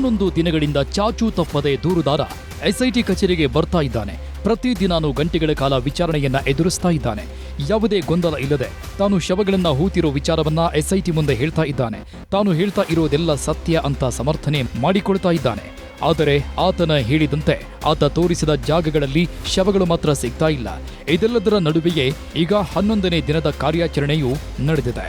11 ದಿನಗಳಿಂದ ಚಾಚೂ ತಪ್ಪದೆ ದೂರುದಾರ ಎಸ್ಐಟಿ ಕಚೇರಿಗೆ ಬರ್ತಾ ಇದ್ದಾನೆ. ಪ್ರತಿದಿನಾನು ಗಂಟೆಗಳ ಕಾಲ ವಿಚಾರಣೆಯನ್ನ ಎದುರಿಸ್ತಾ ಇದ್ದಾನೆ. ಯಾವುದೇ ಗೊಂದಲ ಇಲ್ಲದೆ ತಾನು ಶವಗಳನ್ನ ಹೂತಿರೋ ವಿಚಾರವನ್ನ ಎಸ್ಐಟಿ ಮುಂದೆ ಹೇಳ್ತಾ ಇದ್ದಾನೆ. ತಾನು ಹೇಳ್ತಾ ಇರೋದೆಲ್ಲ ಸತ್ಯ ಅಂತ ಸಮರ್ಥನೆ ಮಾಡಿಕೊಳ್ತಾ ಇದ್ದಾನೆ. ಆದರೆ ಆತನ ಹೇಳಿದಂತೆ ಆತ ತೋರಿಸಿದ ಜಾಗಗಳಲ್ಲಿ ಶವಗಳು ಮಾತ್ರ ಸಿಗ್ತಾ ಇಲ್ಲ. ಇದೆಲ್ಲದರ ನಡುವೆಯೇ ಈಗ 11ನೇ ದಿನದ ಕಾರ್ಯಾಚರಣೆಯೂ ನಡೆದಿದೆ.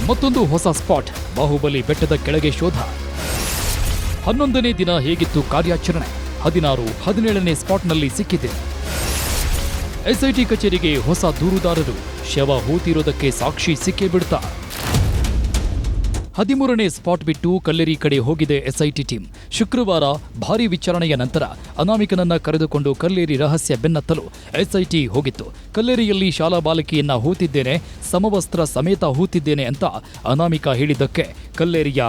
ಮತ್ತೊಂದು ಹೊಸ ಸ್ಪಾಟ್, ಬಾಹುಬಲಿ ಬೆಟ್ಟದ ಕೆಳಗೆ ಶೋಧ. 11ನೇ ದಿನ ಹೇಗಿತ್ತು ಕಾರ್ಯಾಚರಣೆ? 16, 17ನೇ ಸ್ಪಾಟ್ನಲ್ಲಿ ಸಿಕ್ಕಿದೆ. ಎಸ್ಐಟಿ ಕಚೇರಿಗೆ ಹೊಸ ದೂರುದಾರರು, ಶವ ಹೂತಿರೋದಕ್ಕೆ ಸಾಕ್ಷಿ ಸಿಕ್ಕೇ ಬಿಡ್ತಾ. 13ನೇ ಸ್ಪಾಟ್ ಬಿಟ್ಟು ಕಲ್ಲೇರಿ ಕಡೆ ಹೋಗಿದೆ ಎಸ್ಐಟಿ ಟೀಮ್. ಶುಕ್ರವಾರ ಭಾರೀ ವಿಚಾರಣೆಯ ನಂತರ ಅನಾಮಿಕನನ್ನ ಕರೆದುಕೊಂಡು ಕಲ್ಲೇರಿ ರಹಸ್ಯ ಬೆನ್ನತ್ತಲು ಎಸ್ಐಟಿ ಹೋಗಿತ್ತು. ಕಲ್ಲೇರಿಯಲ್ಲಿ ಶಾಲಾ ಬಾಲಕಿಯನ್ನ ಹೂತಿದ್ದೇನೆ, ಸಮವಸ್ತ್ರ ಸಮೇತ ಹೂತಿದ್ದೇನೆ ಅಂತ ಅನಾಮಿಕ ಹೇಳಿದ್ದಕ್ಕೆ ಕಲ್ಲೇರಿಯ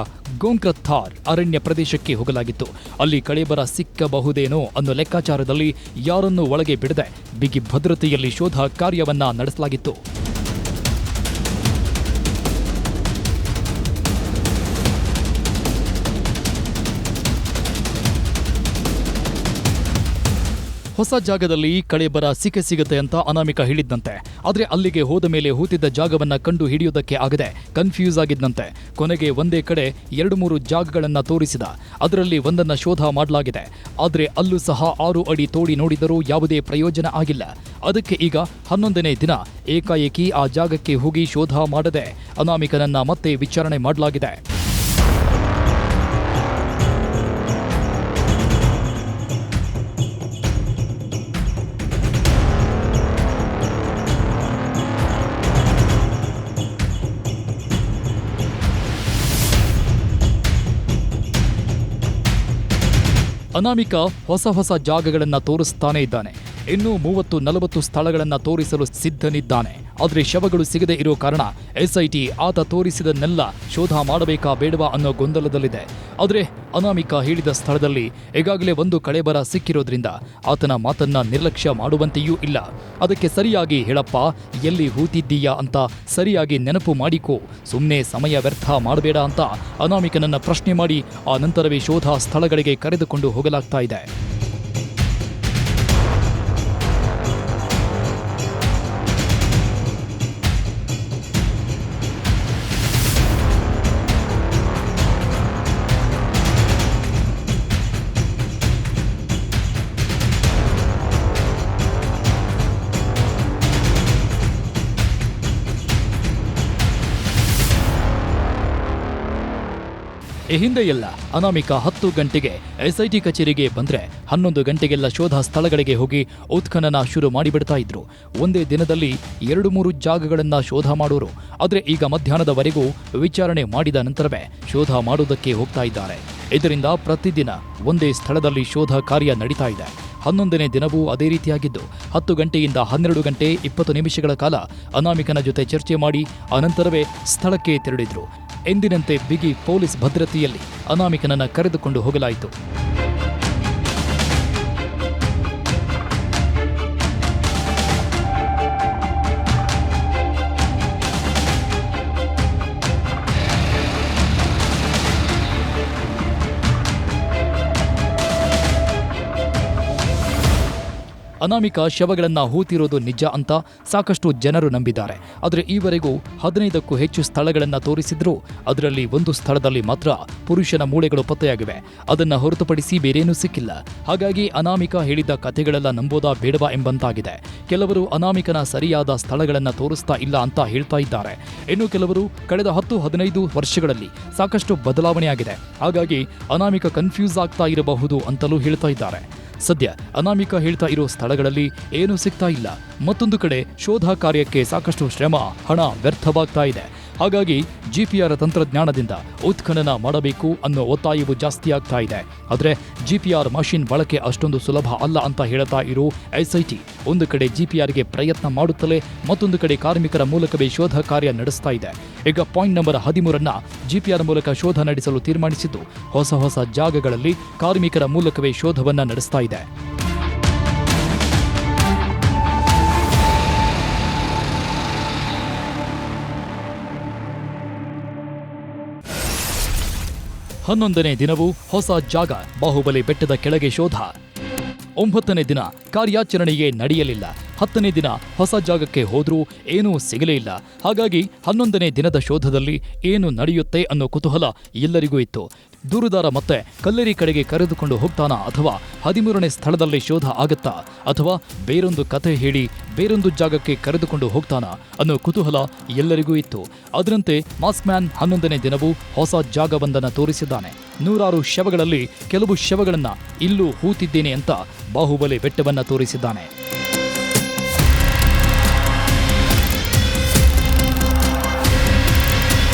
ಗೋಂಕ್ರಥಾರ್ ಅರಣ್ಯ ಪ್ರದೇಶಕ್ಕೆ ಹೋಗಲಾಗಿತ್ತು. ಅಲ್ಲಿ ಕಳೇಬರ ಸಿಕ್ಕಬಹುದೇನೋ ಅನ್ನೋ ಲೆಕ್ಕಾಚಾರದಲ್ಲಿ ಯಾರನ್ನೂ ಒಳಗೆ ಬಿಡದೆ ಬಿಗಿ ಭದ್ರತೆಯಲ್ಲಿ ಶೋಧ ಕಾರ್ಯವನ್ನ ನಡೆಸಲಾಗಿತ್ತು. ಹೊಸ ಜಾಗದಲ್ಲಿ ಕಳೇಬರ ಸಿಗುತ್ತೆ ಅಂತ ಅನಾಮಿಕ ಹೇಳಿದ್ದಂತೆ. ಆದರೆ ಅಲ್ಲಿಗೆ ಹೋದ ಮೇಲೆ ಹೂತಿದ್ದ ಜಾಗವನ್ನ ಕಂಡು ಹಿಡಿಯೋದಕ್ಕೆ ಆಗದೆ ಕನ್ಫ್ಯೂಸ್ ಆಗಿದ್ದಂತೆ. ಕೊನೆಗೆ ಒಂದೇ ಕಡೆ 2-3 ಜಾಗಗಳನ್ನ ತೋರಿಸಿದ. ಅದರಲ್ಲಿ ಒಂದನ್ನ ಶೋಧ ಮಾಡಲಾಗಿದೆ. ಆದರೆ ಅಲ್ಲೂ ಸಹ 6 ಅಡಿ ತೋಡಿ ನೋಡಿದರೂ ಯಾವುದೇ ಪ್ರಯೋಜನ ಆಗಿಲ್ಲ. ಅದಕ್ಕೆ ಈಗ 11ನೇ ದಿನ ಏಕಾಏಕಿ ಆ ಜಾಗಕ್ಕೆ ಹೋಗಿ ಶೋಧ ಮಾಡದೆ ಅನಾಮಿಕನನ್ನ ಮತ್ತೆ ವಿಚಾರಣೆ ಮಾಡಲಾಗಿದೆ. ಅನಾಮಿಕ ಹೊಸ ಜಾಗಗಳನ್ನ ತೋರಿಸ್ತಾನೆ ಇದ್ದಾನೆ. ಇನ್ನೂ 30-40 ಸ್ಥಳಗಳನ್ನ ತೋರಿಸಲು ಸಿದ್ಧನಿದ್ದಾನೆ. ಆದರೆ ಶವಗಳು ಸಿಗದೆ ಇರೋ ಕಾರಣ ಎಸ್ಐಟಿ ಆತ ತೋರಿಸಿದನ್ನೆಲ್ಲ ಶೋಧ ಮಾಡಬೇಕಾ ಬೇಡವಾ ಅನ್ನೋ ಗೊಂದಲದಲ್ಲಿದೆ. ಆದರೆ ಅನಾಮಿಕ ಹೇಳಿದ ಸ್ಥಳದಲ್ಲಿ ಈಗಾಗಲೇ ಒಂದು ಕಳೇಬರ ಸಿಕ್ಕಿರೋದ್ರಿಂದ ಆತನ ಮಾತನ್ನ ನಿರ್ಲಕ್ಷ್ಯ ಮಾಡುವಂತೆಯೂ ಇಲ್ಲ. ಅದಕ್ಕೆ ಸರಿಯಾಗಿ ಹೇಳಪ್ಪ, ಎಲ್ಲಿ ಹೂತಿದ್ದೀಯಾ ಅಂತ ಸರಿಯಾಗಿ ನೆನಪು ಮಾಡಿಕೋ, ಸುಮ್ಮನೆ ಸಮಯ ವ್ಯರ್ಥ ಮಾಡಬೇಡ ಅಂತ ಅನಾಮಿಕನನ್ನ ಪ್ರಶ್ನೆ ಮಾಡಿ ಆ ನಂತರವೇ ಶೋಧ ಸ್ಥಳಗಳಿಗೆ ಕರೆದುಕೊಂಡು ಹೋಗಲಾಗ್ತಾ ಇದೆ. ಈ ಹಿಂದೆಯೆಲ್ಲ ಅನಾಮಿಕ 10 ಗಂಟೆಗೆ ಎಸ್ಐಟಿ ಕಚೇರಿಗೆ ಬಂದ್ರೆ 11 ಗಂಟೆಗೆಲ್ಲ ಶೋಧ ಸ್ಥಳಗಳಿಗೆ ಹೋಗಿ ಉತ್ಖನನ ಶುರು ಮಾಡಿಬಿಡ್ತಾ ಇದ್ರು. ಒಂದೇ ದಿನದಲ್ಲಿ 2-3 ಜಾಗಗಳನ್ನ ಶೋಧ ಮಾಡೋರು. ಆದರೆ ಈಗ ಮಧ್ಯಾಹ್ನದವರೆಗೂ ವಿಚಾರಣೆ ಮಾಡಿದ ನಂತರವೇ ಶೋಧ ಮಾಡೋದಕ್ಕೆ ಹೋಗ್ತಾ ಇದ್ದಾರೆ. ಇದರಿಂದ ಪ್ರತಿದಿನ ಒಂದೇ ಸ್ಥಳದಲ್ಲಿ ಶೋಧ ಕಾರ್ಯ ನಡೀತಾ ಇದೆ. 11ನೇ ದಿನವೂ ಅದೇ ರೀತಿಯಾಗಿದ್ದು 10 ಗಂಟೆಯಿಂದ 12 ಗಂಟೆ 20 ನಿಮಿಷಗಳ ಕಾಲ ಅನಾಮಿಕನ ಜೊತೆ ಚರ್ಚೆ ಮಾಡಿ ಅನಂತರವೇ ಸ್ಥಳಕ್ಕೆ ತೆರಳಿದ್ರು. ಎಂದಿನಂತೆ ಬಿಗಿ ಪೊಲೀಸ್ ಭದ್ರತೆಯಲ್ಲಿ ಅನಾಮಿಕನನ್ನ ಕರೆದುಕೊಂಡು ಹೋಗಲಾಯಿತು. ಅನಾಮಿಕ ಶವಗಳನ್ನ ಹೂತಿರೋದು ನಿಜ ಅಂತ ಸಾಕಷ್ಟು ಜನರು ನಂಬಿದ್ದಾರೆ. ಆದರೆ ಈವರೆಗೂ 15ಕ್ಕೂ ಹೆಚ್ಚು ಸ್ಥಳಗಳನ್ನ ತೋರಿಸಿದ್ರೂ ಅದರಲ್ಲಿ ಒಂದು ಸ್ಥಳದಲ್ಲಿ ಮಾತ್ರ ಪುರುಷನ ಮೂಳೆಗಳು ಪತ್ತೆಯಾಗಿವೆ. ಅದನ್ನ ಹೊರತುಪಡಿಸಿ ಬೇರೇನೂ ಸಿಕ್ಕಿಲ್ಲ. ಹಾಗಾಗಿ ಅನಾಮಿಕ ಹೇಳಿದ ಕಥೆಗಳೆಲ್ಲ ನಂಬೋದಾ ಬೇಡವಾ ಎಂಬಂತಾಗಿದೆ. ಕೆಲವರು ಅನಾಮಿಕನ ಸರಿಯಾದ ಸ್ಥಳಗಳನ್ನ ತೋರಿಸ್ತಾ ಇಲ್ಲ ಅಂತ ಹೇಳ್ತಾ ಇದ್ದಾರೆ. ಇನ್ನು ಕೆಲವರು ಕಳೆದ 10-15 ವರ್ಷಗಳಲ್ಲಿ ಸಾಕಷ್ಟು ಬದಲಾವಣೆಯಾಗಿದೆ. ಹಾಗಾಗಿ ಅನಾಮಿಕ ಕನ್ಫ್ಯೂಸ್ ಆಗ್ತಾ ಇರಬಹುದು ಅಂತಲೂ ಹೇಳ್ತಾ ಇದ್ದಾರೆ. ಸದ್ಯ ಅನಾಮಿಕ ಹೇಳ್ತಾ ಇರೋ ಸ್ಥಳಗಳಲ್ಲಿ ಏನೂ ಸಿಗ್ತಾ ಇಲ್ಲ. ಮತ್ತೊಂದು ಕಡೆ ಶೋಧ ಕಾರ್ಯಕ್ಕೆ ಸಾಕಷ್ಟು ಶ್ರಮ, ಹಣ ವ್ಯರ್ಥವಾಗ್ತಾ ಇದೆ. ಹಾಗಾಗಿ ಜಿಪಿಆರ್ ತಂತ್ರಜ್ಞಾನದಿಂದ ಉತ್ಖನನ ಮಾಡಬೇಕು ಅನ್ನೋ ಒತ್ತಾಯವು ಜಾಸ್ತಿ ಆಗ್ತಾ ಇದೆ. ಆದರೆ ಜಿಪಿಆರ್ ಮಷಿನ್ ಬಳಕೆ ಅಷ್ಟೊಂದು ಸುಲಭ ಅಲ್ಲ ಅಂತ ಹೇಳ್ತಾ ಇರೋ ಎಸ್ಐಟಿ ಒಂದು ಕಡೆ ಜಿಪಿಆರ್ಗೆ ಪ್ರಯತ್ನ ಮಾಡುತ್ತಲೇ ಮತ್ತೊಂದು ಕಡೆ ಕಾರ್ಮಿಕರ ಮೂಲಕವೇ ಶೋಧ ಕಾರ್ಯ ನಡೆಸ್ತಾ ಇದೆ. ಈಗ ಪಾಯಿಂಟ್ ನಂಬರ್ 13 ಜಿಪಿಆರ್ ಮೂಲಕ ಶೋಧ ನಡೆಸಲು ತೀರ್ಮಾನಿಸಿದ್ದು ಹೊಸ ಜಾಗಗಳಲ್ಲಿ ಕಾರ್ಮಿಕರ ಮೂಲಕವೇ ಶೋಧವನ್ನ ನಡೆಸ್ತಾ ಇದೆ. 11ನೇ ದಿನವೂ ಹೊಸ ಜಾಗ ಬಾಹುಬಲಿ ಬೆಟ್ಟದ ಕೆಳಗೆ ಶೋಧ. 9ನೇ ದಿನ ಕಾರ್ಯಾಚರಣೆಯೇ ನಡೆಯಲಿಲ್ಲ. 10ನೇ ದಿನ ಹೊಸ ಜಾಗಕ್ಕೆ ಹೋದ್ರೂ ಏನೂ ಸಿಗಲೇ ಇಲ್ಲ. ಹಾಗಾಗಿ 11ನೇ ದಿನದ ಶೋಧದಲ್ಲಿ ಏನು ನಡೆಯುತ್ತೆ ಅನ್ನೋ ಕುತೂಹಲ ಎಲ್ಲರಿಗೂ ಇತ್ತು. ದೂರುದಾರ ಮತ್ತೆ ಕಲ್ಲೇರಿ ಕಡೆಗೆ ಕರೆದುಕೊಂಡು ಹೋಗ್ತಾನಾ ಅಥವಾ 13ನೇ ಸ್ಥಳದಲ್ಲಿ ಶೋಧ ಆಗತ್ತಾ ಅಥವಾ ಬೇರೊಂದು ಕಥೆ ಹೇಳಿ ಬೇರೊಂದು ಜಾಗಕ್ಕೆ ಕರೆದುಕೊಂಡು ಹೋಗ್ತಾನಾ ಅನ್ನೋ ಕುತೂಹಲ ಎಲ್ಲರಿಗೂ ಇತ್ತು. ಅದರಂತೆ ಮಾಸ್ಕ್ ಮ್ಯಾನ್ 11ನೇ ದಿನವೂ ಹೊಸ ಜಾಗವೊಂದನ್ನು ತೋರಿಸಿದ್ದಾನೆ. 100 ಶವಗಳಲ್ಲಿ ಕೆಲವು ಶವಗಳನ್ನ ಇಲ್ಲೂ ಹೂತಿದ್ದೇನೆ ಅಂತ ಬಾಹುಬಲಿ ಬೆಟ್ಟವನ್ನ ತೋರಿಸಿದ್ದಾನೆ.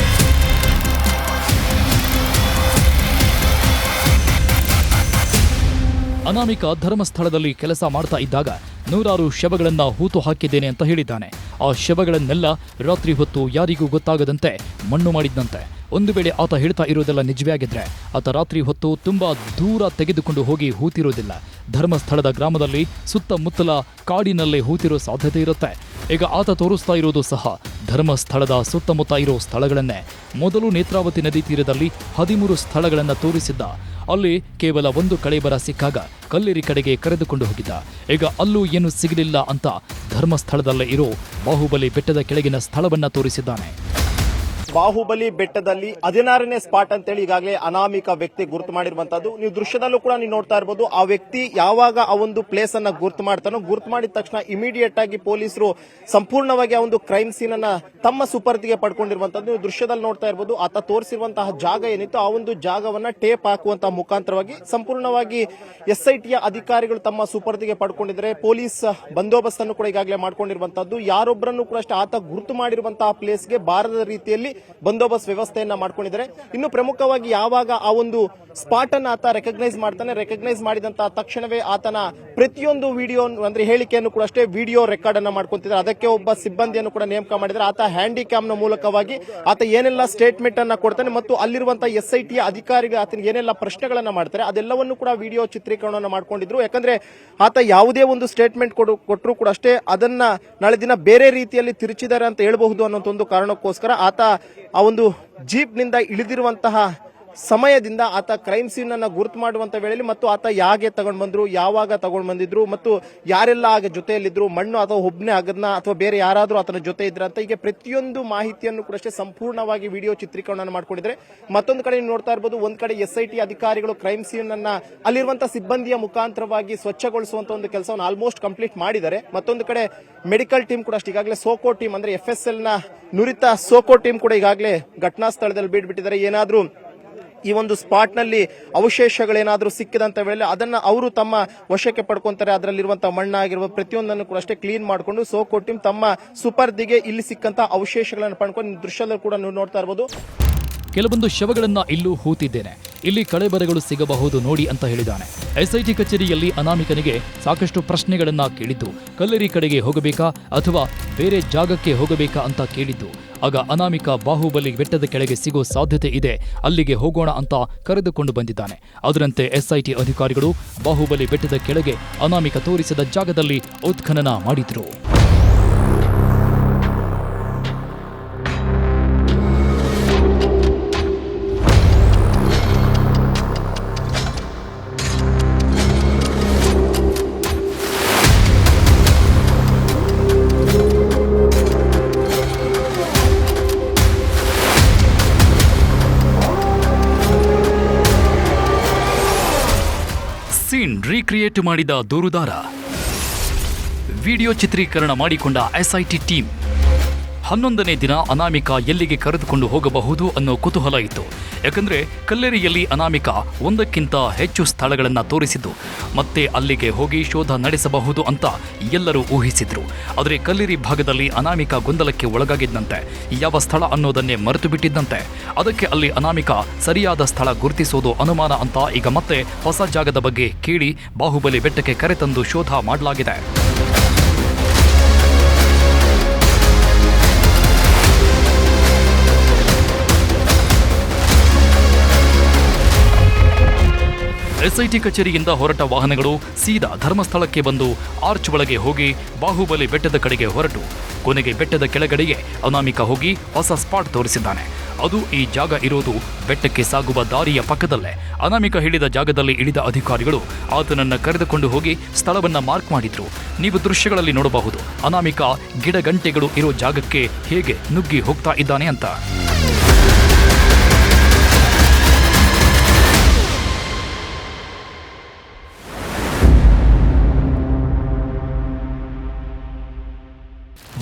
ಅನಾಮಿಕ ಧರ್ಮಸ್ಥಳದಲ್ಲಿ ಕೆಲಸ ಮಾಡ್ತಾ ಇದ್ದಾಗ 100 ಶವಗಳನ್ನ ಹೂತು ಹಾಕಿದ್ದೇನೆ ಅಂತ ಹೇಳಿದ್ದಾನೆ. ಆ ಶವಗಳನ್ನೆಲ್ಲ ರಾತ್ರಿ ಹೊತ್ತು ಯಾರಿಗೂ ಗೊತ್ತಾಗದಂತೆ ಮಣ್ಣು ಮಾಡಿದ್ದಂತೆ. ಒಂದು ವೇಳೆ ಆತ ಹೇಳ್ತಾ ಇರೋದೆಲ್ಲ ನಿಜವೇ ಆಗಿದ್ರೆ ಆತ ರಾತ್ರಿ ಹೊತ್ತು ತುಂಬಾ ದೂರ ತೆಗೆದುಕೊಂಡು ಹೋಗಿ ಹೂತಿರೋದಿಲ್ಲ. ಧರ್ಮಸ್ಥಳದ ಗ್ರಾಮದಲ್ಲಿ ಸುತ್ತಮುತ್ತಲ ಕಾಡಿನಲ್ಲೇ ಹೂತಿರೋ ಸಾಧ್ಯತೆ ಇರುತ್ತೆ. ಈಗ ಆತ ತೋರಿಸ್ತಾ ಇರೋದು ಸಹ ಧರ್ಮಸ್ಥಳದ ಸುತ್ತಮುತ್ತ ಇರೋ ಸ್ಥಳಗಳನ್ನೇ. ಮೊದಲು ನೇತ್ರಾವತಿ ನದಿ ತೀರದಲ್ಲಿ 13 ಸ್ಥಳಗಳನ್ನು ತೋರಿಸಿದ್ದ. ಅಲ್ಲಿ ಕೇವಲ ಒಂದು ಕಳೇಬರ ಸಿಕ್ಕಾಗ ಕಲ್ಲೇರಿ ಕಡೆಗೆ ಕರೆದುಕೊಂಡು ಹೋಗಿದ್ದ. ಈಗ ಅಲ್ಲೂ ಏನು ಸಿಗಲಿಲ್ಲ ಅಂತ ಧರ್ಮಸ್ಥಳದಲ್ಲೇ ಇರೋ ಬಾಹುಬಲಿ ಬೆಟ್ಟದ ಕೆಳಗಿನ ಸ್ಥಳವನ್ನ ತೋರಿಸಿದ್ದಾನೆ. ಬಾಹುಬಲಿ ಬೆಟ್ಟದಲ್ಲಿ 16ನೇ ಸ್ಪಾಟ್ ಅಂತೇಳಿ ಈಗಾಗಲೇ ಅನಾಮಿಕ ವ್ಯಕ್ತಿ ಗುರುತು ಮಾಡಿರುವಂತದ್ದು. ನೀವು ದೃಶ್ಯದಲ್ಲೂ ಕೂಡ ನೀವು ನೋಡ್ತಾ ಇರಬಹುದು. ಆ ವ್ಯಕ್ತಿ ಯಾವಾಗ ಆ ಒಂದು ಪ್ಲೇಸ್ ಅನ್ನ ಗುರುತು ಮಾಡ್ತಾನೋ, ಗುರುತು ಮಾಡಿದ ತಕ್ಷಣ ಇಮಿಡಿಯೇಟ್ ಆಗಿ ಪೊಲೀಸರು ಸಂಪೂರ್ಣವಾಗಿ ಆ ಒಂದು ಕ್ರೈಮ್ ಸೀನ್ ಅನ್ನ ತಮ್ಮ ಸುಪರ್ದಿಗೆ ಪಡ್ಕೊಂಡಿರುವಂತದ್ದು. ನೀವು ದೃಶ್ಯದಲ್ಲಿ ನೋಡ್ತಾ ಇರಬಹುದು. ಆತ ತೋರಿಸಿರುವಂತಹ ಜಾಗ ಏನಿತ್ತು ಆ ಒಂದು ಜಾಗವನ್ನ ಟೇಪ್ ಹಾಕುವಂತಹ ಮುಖಾಂತರವಾಗಿ ಸಂಪೂರ್ಣವಾಗಿ SITಯ ಅಧಿಕಾರಿಗಳು ತಮ್ಮ ಸುಪರ್ದಿಗೆ ಪಡ್ಕೊಂಡಿದ್ದಾರೆ. ಪೊಲೀಸ್ ಬಂದೋಬಸ್ತ್ ಅನ್ನು ಕೂಡ ಈಗಾಗಲೇ ಮಾಡ್ಕೊಂಡಿರುವಂತದ್ದು. ಯಾರೊಬ್ಬರನ್ನು ಕೂಡ ಅಷ್ಟೇ ಆತ ಗುರುತು ಮಾಡಿರುವಂತಹ ಪ್ಲೇಸ್ಗೆ ಬಾರದ ರೀತಿಯಲ್ಲಿ ಬಂದೋಬಸ್ತ್ ವ್ಯವಸ್ಥೆಯನ್ನ ಮಾಡ್ಕೊಂಡಿದ್ದಾರೆ. ಇನ್ನು ಪ್ರಮುಖವಾಗಿ ಯಾವಾಗ ಆ ಒಂದು ಸ್ಪಾಟ್ ಅನ್ನ ಆತ ರೆಕಗ್ನೈಸ್ ಮಾಡ್ತಾನೆ, ರೆಕಗ್ನೈಸ್ ಮಾಡಿದಂತಹ ತಕ್ಷಣವೇ ಆತನ ಪ್ರತಿಯೊಂದು ವಿಡಿಯೋ ಅಂದ್ರೆ ಹೇಳಿಕೆಯನ್ನು ಕೂಡ ಅಷ್ಟೇ ವಿಡಿಯೋ ರೆಕಾರ್ಡ್ ಅನ್ನ ಮಾಡ್ಕೊಂತಿದ್ದಾರೆ. ಅದಕ್ಕೆ ಒಬ್ಬ ಸಿಬ್ಬಂದಿಯನ್ನು ಕೂಡ ನೇಮಕ ಮಾಡಿದ್ದಾರೆ. ಆತ ಹ್ಯಾಂಡಿಕ್ಯಾಮ್ ನ ಮೂಲಕವಾಗಿ ಆತ ಏನೆಲ್ಲ ಸ್ಟೇಟ್ಮೆಂಟ್ ಅನ್ನ ಕೊಡ್ತಾನೆ ಮತ್ತು ಅಲ್ಲಿರುವಂತಹ SITಯ ಅಧಿಕಾರಿಗಳು ಆತನಿಗೆ ಏನೆಲ್ಲ ಪ್ರಶ್ನೆಗಳನ್ನ ಮಾಡ್ತಾರೆ ಅದೆಲ್ಲವನ್ನು ಕೂಡ ವಿಡಿಯೋ ಚಿತ್ರೀಕರಣವನ್ನು ಮಾಡ್ಕೊಂಡಿದ್ರು. ಯಾಕಂದ್ರೆ ಆತ ಯಾವುದೇ ಒಂದು ಸ್ಟೇಟ್ಮೆಂಟ್ ಕೊಟ್ಟರು ಕೂಡ ಅಷ್ಟೇ ಅದನ್ನ ನಾಳೆ ದಿನ ಬೇರೆ ರೀತಿಯಲ್ಲಿ ತಿರುಚಿದ್ದಾರೆ ಅಂತ ಹೇಳಬಹುದು ಅನ್ನೋ ಒಂದು ಕಾರಣಕ್ಕೋಸ್ಕರ ಆತ ಆ ಒಂದು ಜೀಪ್ ನಿಂದ ಇಳಿದಿರುವಂತಹ ಸಮಯದಿಂದ ಆತ ಕ್ರೈಮ್ ಸೀನ್ ಅನ್ನ ಗುರುತು ಮಾಡುವಂತ ವೇಳೆಯಲ್ಲಿ ಮತ್ತು ಆತ ಯಾಕೆ ತಗೊಂಡ್ ಬಂದ್ರು, ಯಾವಾಗ ತಗೊಂಡ್ ಬಂದಿದ್ರು ಮತ್ತು ಯಾರೆಲ್ಲ ಆಗ ಜೊತೆಯಲ್ಲಿದ್ರು, ಮಣ್ಣು ಅಥವಾ ಒಬ್ಬನೇ ಆಗದ್ನ ಅಥವಾ ಬೇರೆ ಯಾರಾದ್ರೂ ಆತನ ಜೊತೆ ಇದ್ರ ಅಂತ ಹೀಗೆ ಪ್ರತಿಯೊಂದು ಮಾಹಿತಿಯನ್ನು ಕೂಡ ಅಷ್ಟೇ ಸಂಪೂರ್ಣವಾಗಿ ವಿಡಿಯೋ ಚಿತ್ರೀಕರಣ ಮಾಡ್ಕೊಂಡಿದ್ರೆ. ಮತ್ತೊಂದು ಕಡೆ ನೋಡ್ತಾ ಇರಬಹುದು, ಒಂದ್ ಕಡೆ SIT ಅಧಿಕಾರಿಗಳು ಕ್ರೈಮ್ ಸೀನ್ ಅನ್ನ ಅಲ್ಲಿರುವಂತಹ ಸಿಬ್ಬಂದಿಯ ಮುಖಾಂತರವಾಗಿ ಸ್ವಚ್ಛಗೊಳಿಸುವಂತ ಒಂದು ಕೆಲಸವನ್ನು ಆಲ್ಮೋಸ್ಟ್ ಕಂಪ್ಲೀಟ್ ಮಾಡಿದ್ದಾರೆ. ಮತ್ತೊಂದು ಕಡೆ ಮೆಡಿಕಲ್ ಟೀಮ್ ಕೂಡ ಅಷ್ಟೇ ಈಗಾಗಲೇ ಸೋಕೋ ಟೀಮ್ ಅಂದ್ರೆ FSL ನ ನುರಿತ ಸೋಕೋ ಟೀಮ್ ಕೂಡ ಈಗಾಗಲೇ ಘಟನಾ ಸ್ಥಳದಲ್ಲಿ ಬಿಟ್ಬಿಟ್ಟಿದ್ದಾರೆ. ಏನಾದ್ರೂ ಈ ಒಂದು ಸ್ಪಾಟ್ ನಲ್ಲಿ ಅವಶೇಷಗಳೇನಾದ್ರೂ ಸಿಕ್ಕಿದಂತ ವೇಳೆ ಅದನ್ನ ಅವರು ತಮ್ಮ ವಶಕ್ಕೆ ಪಡ್ಕೊಂತಾರೆ. ಅದರಲ್ಲಿರುವಂತಹ ಮಣ್ಣಾಗಿರುವ ಪ್ರತಿಯೊಂದನ್ನು ಕೂಡ ಅಷ್ಟೇ ಕ್ಲೀನ್ ಮಾಡಿಕೊಂಡು ಸೋಕೋ ಟೀಮ್ ತಮ್ಮ ಸುಪರ್ದಿಗೆ ಇಲ್ಲಿ ಸಿಕ್ಕಂತ ಅವಶೇಷಗಳನ್ನು ಪಡ್ಕೊಂಡು ದೃಶ್ಯದಲ್ಲಿ ಕೂಡ ನೀವು ನೋಡ್ತಾ ಇರಬಹುದು. ಕೆಲವೊಂದು ಶವಗಳನ್ನ ಇಲ್ಲೂ ಹೂತಿದ್ದೇನೆ, ಇಲ್ಲಿ ಕಳೆಬರಗಳು ಸಿಗಬಹುದು ನೋಡಿ ಅಂತ ಹೇಳಿದ್ದಾನೆ. SIT ಕಚೇರಿಯಲ್ಲಿ ಅನಾಮಿಕನಿಗೆ ಸಾಕಷ್ಟು ಪ್ರಶ್ನೆಗಳನ್ನ ಕೇಳಿದ್ದು. ಕಲ್ಲೇರಿ ಕಡೆಗೆ ಹೋಗಬೇಕಾ ಅಥವಾ ಬೇರೆ ಜಾಗಕ್ಕೆ ಹೋಗಬೇಕಾ ಅಂತ ಕೇಳಿದ್ದು. ಆಗ ಅನಾಮಿಕ ಬಾಹುಬಲಿ ಬೆಟ್ಟದ ಕೆಳಗೆ ಸಿಗೋ ಸಾಧ್ಯತೆ ಇದೆ, ಅಲ್ಲಿಗೆ ಹೋಗೋಣ ಅಂತ ಕರೆದುಕೊಂಡು ಬಂದಿದ್ದಾನೆ. ಅದರಂತೆ SIT ಅಧಿಕಾರಿಗಳು ಬಾಹುಬಲಿ ಬೆಟ್ಟದ ಕೆಳಗೆ ಅನಾಮಿಕ ತೋರಿಸಿದ ಜಾಗದಲ್ಲಿ ಉತ್ಖನನ ಮಾಡಿದ್ರು. ಸೀನ್ ರೀಕ್ರಿಯೇಟ್ ಮಾಡಿದ ದೂರುದಾರ, ವಿಡಿಯೋ ಚಿತ್ರೀಕರಣ ಮಾಡಿಕೊಂಡ SIT ಟೀಮ್. 11ನೇ ದಿನ ಅನಾಮಿಕ ಎಲ್ಲಿಗೆ ಕರೆದುಕೊಂಡು ಹೋಗಬಹುದು ಅನ್ನೋ ಕುತೂಹಲ ಇತ್ತು. ಯಾಕಂದ್ರೆ ಕಲ್ಲೇರಿಯಲ್ಲಿ ಅನಾಮಿಕ ಒಂದಕ್ಕಿಂತ ಹೆಚ್ಚು ಸ್ಥಳಗಳನ್ನು ತೋರಿಸಿದ್ದು ಮತ್ತೆ ಅಲ್ಲಿಗೆ ಹೋಗಿ ಶೋಧ ನಡೆಸಬಹುದು ಅಂತ ಎಲ್ಲರೂ ಊಹಿಸಿದ್ರು. ಆದರೆ ಕಲ್ಲೇರಿ ಭಾಗದಲ್ಲಿ ಅನಾಮಿಕ ಗೊಂದಲಕ್ಕೆ ಒಳಗಾಗಿದ್ದಂತೆ, ಯಾವ ಸ್ಥಳ ಅನ್ನೋದನ್ನೇ ಮರೆತು ಬಿಟ್ಟಿದ್ದಂತೆ. ಅದಕ್ಕೆ ಅಲ್ಲಿ ಅನಾಮಿಕ ಸರಿಯಾದ ಸ್ಥಳ ಗುರುತಿಸೋದು ಅನುಮಾನ ಅಂತ ಈಗ ಮತ್ತೆ ಹೊಸ ಜಾಗದ ಬಗ್ಗೆ ಕೇಳಿ ಬಾಹುಬಲಿ ಬೆಟ್ಟಕ್ಕೆ ಕರೆತಂದು ಶೋಧ ಮಾಡಲಾಗಿದೆ. ಎಸ್ಐಟಿ ಕಚೇರಿಯಿಂದ ಹೊರಟ ವಾಹನಗಳು ಸೀದಾ ಧರ್ಮಸ್ಥಳಕ್ಕೆ ಬಂದು ಆರ್ಚ್ ಒಳಗೆ ಹೋಗಿ ಬಾಹುಬಲಿ ಬೆಟ್ಟದ ಕಡೆಗೆ ಹೊರಟು ಕೊನೆಗೆ ಬೆಟ್ಟದ ಕೆಳಗಡೆಗೆ ಅನಾಮಿಕ ಹೋಗಿ ಹೊಸ ಸ್ಪಾಟ್ ತೋರಿಸಿದ್ದಾನೆ. ಅದು ಈ ಜಾಗ ಇರೋದು ಬೆಟ್ಟಕ್ಕೆ ಸಾಗುವ ದಾರಿಯ ಪಕ್ಕದಲ್ಲೇ. ಅನಾಮಿಕ ಹೇಳಿದ ಜಾಗದಲ್ಲಿ ಇಳಿದ ಅಧಿಕಾರಿಗಳು ಆತನನ್ನ ಕರೆದುಕೊಂಡು ಹೋಗಿ ಸ್ಥಳವನ್ನ ಮಾರ್ಕ್ ಮಾಡಿದ್ರು. ನೀವು ದೃಶ್ಯಗಳಲ್ಲಿ ನೋಡಬಹುದು ಅನಾಮಿಕ ಗಿಡಗಂಟೆಗಳು ಇರೋ ಜಾಗಕ್ಕೆ ಹೇಗೆ ನುಗ್ಗಿ ಹೋಗ್ತಾ ಇದ್ದಾನೆ ಅಂತ.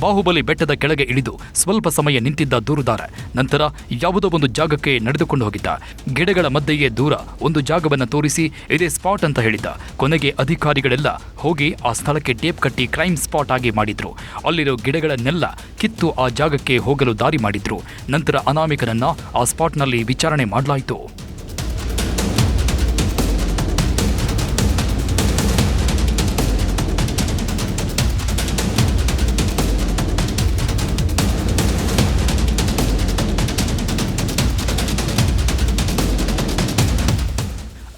ಬಾಹುಬಲಿ ಬೆಟ್ಟದ ಕೆಳಗೆ ಇಳಿದು ಸ್ವಲ್ಪ ಸಮಯ ನಿಂತಿದ್ದ ದೂರುದಾರ ನಂತರ ಯಾವುದೋ ಒಂದು ಜಾಗಕ್ಕೆ ನಡೆದುಕೊಂಡು ಹೋಗಿದ್ದ. ಗಿಡಗಳ ಮಧ್ಯೆಯೇ ದೂರ ಒಂದು ಜಾಗವನ್ನು ತೋರಿಸಿ ಇದೇ ಸ್ಪಾಟ್ ಅಂತ ಹೇಳಿದ್ದ. ಕೊನೆಗೆ ಅಧಿಕಾರಿಗಳೆಲ್ಲ ಹೋಗಿ ಆ ಸ್ಥಳಕ್ಕೆ ಟೇಪ್ ಕಟ್ಟಿ ಕ್ರೈಮ್ ಸ್ಪಾಟ್ ಆಗಿ ಮಾಡಿದ್ರು. ಅಲ್ಲಿರೋ ಗಿಡಗಳನ್ನೆಲ್ಲ ಕಿತ್ತು ಆ ಜಾಗಕ್ಕೆ ಹೋಗಲು ದಾರಿ ಮಾಡಿದ್ರು. ನಂತರ ಅನಾಮಿಕನನ್ನ ಆ ಸ್ಪಾಟ್ನಲ್ಲಿ ವಿಚಾರಣೆ ಮಾಡಲಾಯಿತು.